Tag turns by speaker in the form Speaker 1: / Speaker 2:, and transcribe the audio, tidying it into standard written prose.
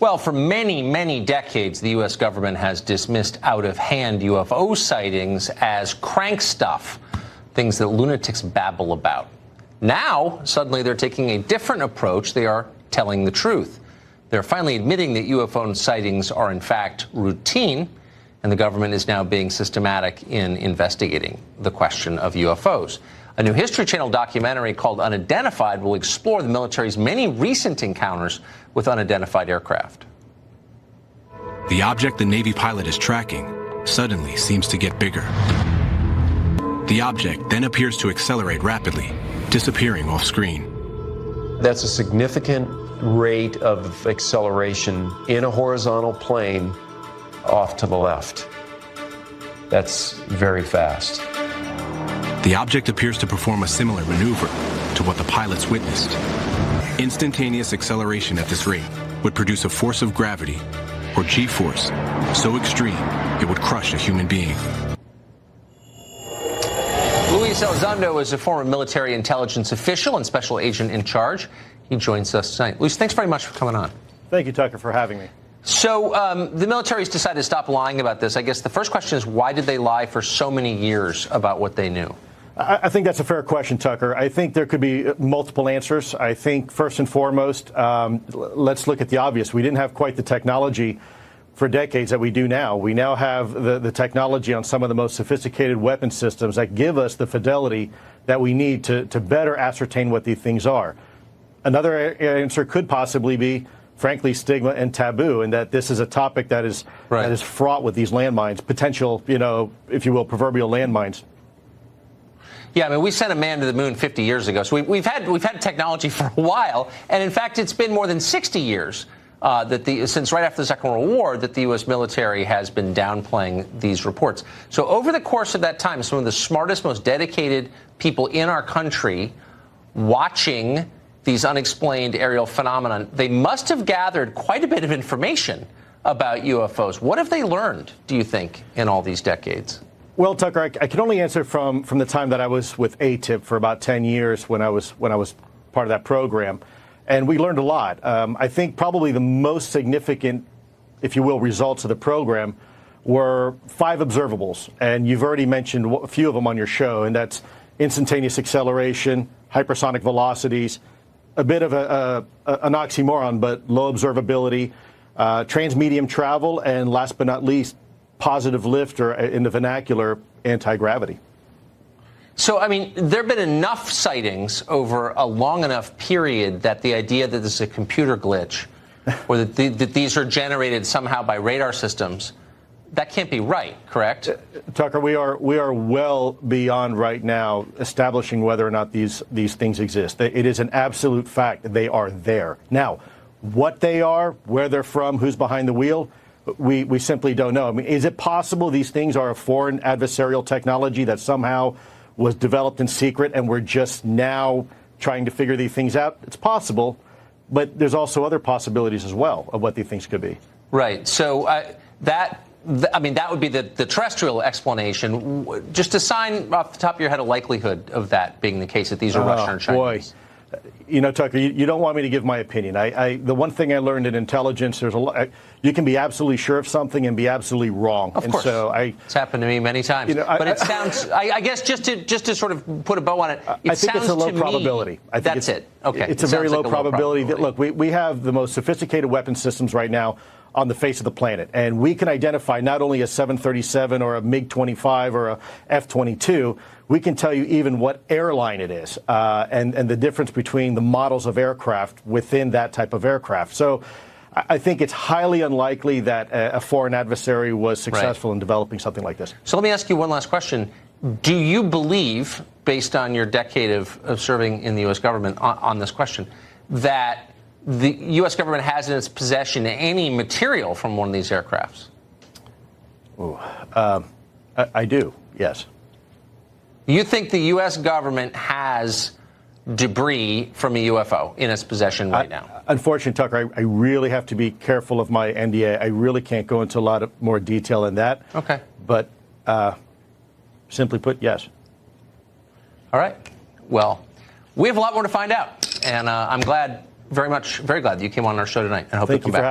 Speaker 1: Well, for many, many decades, the U.S. government has dismissed out-of-hand UFO sightings as crank stuff, things that lunatics babble about. Now, suddenly, they're taking a different approach. They are telling the truth. They're finally admitting that UFO sightings are, in fact, routine, and the government is now being systematic in investigating the question of UFOs. A new History Channel documentary called Unidentified will explore the military's many recent encounters with unidentified aircraft.
Speaker 2: The object the Navy pilot is tracking suddenly seems to get bigger. The object then appears to accelerate rapidly, disappearing off screen.
Speaker 3: That's a significant rate of acceleration in a horizontal plane off to the left. That's very fast.
Speaker 2: The object appears to perform a similar maneuver to what the pilots witnessed. Instantaneous acceleration at this rate would produce a force of gravity, or G-force, so extreme it would crush a human being.
Speaker 1: Luis Elizondo is a former military intelligence official and special agent in charge. He joins us tonight. Luis, thanks very much for coming on.
Speaker 4: Thank you, Tucker, for having me.
Speaker 1: So the military's decided to stop lying about this. I guess the first question is, why did they lie for so many years about what they knew?
Speaker 4: I think that's a fair question, Tucker. I think there could be multiple answers. I think, first and foremost, let's look at the obvious. We didn't have quite the technology for decades that we do now. We now have the technology on some of the most sophisticated weapon systems that give us the fidelity that we need to better ascertain what these things are. Another answer could possibly be, frankly, stigma and taboo, and that this is a topic that is fraught with these landmines, potential, if you will, proverbial landmines.
Speaker 1: Yeah, I mean, we sent a man to the moon 50 years ago, so we've had technology for a while, and in fact, it's been more than 60 years since right after the Second World War that the U.S. military has been downplaying these reports. So over the course of that time, some of the smartest, most dedicated people in our country watching these unexplained aerial phenomenon, they must have gathered quite a bit of information about UFOs. What have they learned, do you think, in all these decades?
Speaker 4: Well, Tucker, I can only answer from the time that I was with AATIP for about 10 years when I was part of that program, and we learned a lot. I think probably the most significant, if you will, results of the program were 5 observables, and you've already mentioned a few of them on your show, and that's instantaneous acceleration, hypersonic velocities, a bit of an oxymoron, but low observability, transmedium travel, and last but not least, positive lift, or in the vernacular, anti-gravity.
Speaker 1: So, I mean, there have been enough sightings over a long enough period that the idea that this is a computer glitch or that these are generated somehow by radar systems, that can't be right, correct?
Speaker 4: Tucker, we are well beyond right now establishing whether or not these things exist. It is an absolute fact that they are there. Now, what they are, where they're from, who's behind the wheel, we simply don't know. I mean, is it possible these things are a foreign adversarial technology that somehow was developed in secret and we're just now trying to figure these things out? It's possible, but there's also other possibilities as well of what these things could be.
Speaker 1: Right. So that would be the terrestrial explanation. Just assign off the top of your head a likelihood of that being the case, that these are Russian or Chinese.
Speaker 4: Boy. Tucker, you don't want me to give my opinion. The one thing I learned in intelligence, there's a lot. You can be absolutely sure of something and be absolutely wrong.
Speaker 1: Of course,
Speaker 4: so
Speaker 1: it's happened to me many times. But it sounds. I guess just to sort of put a bow on it.
Speaker 4: I think it's a low probability.
Speaker 1: That's it. Okay,
Speaker 4: it's a very low probability. Look, we have the most sophisticated weapon systems right now on the face of the planet, and we can identify not only a 737 or a MiG-25 or a F-22. We can tell you even what airline it is, and the difference between the models of aircraft within that type of aircraft. So I think it's highly unlikely that a foreign adversary was successful in developing something like this.
Speaker 1: So let me ask you one last question. Do you believe, based on your decade of serving in the U.S. government on this question, that the U.S. government has in its possession any material from one of these aircrafts?
Speaker 4: I do, yes.
Speaker 1: You think the U.S. government has debris from a UFO in its possession right now?
Speaker 4: Unfortunately, Tucker, I really have to be careful of my NDA. I really can't go into a lot of more detail than that.
Speaker 1: Okay.
Speaker 4: But simply put, yes.
Speaker 1: All right. Well, we have a lot more to find out. And I'm very glad that you came on our show tonight. And I hope you come back.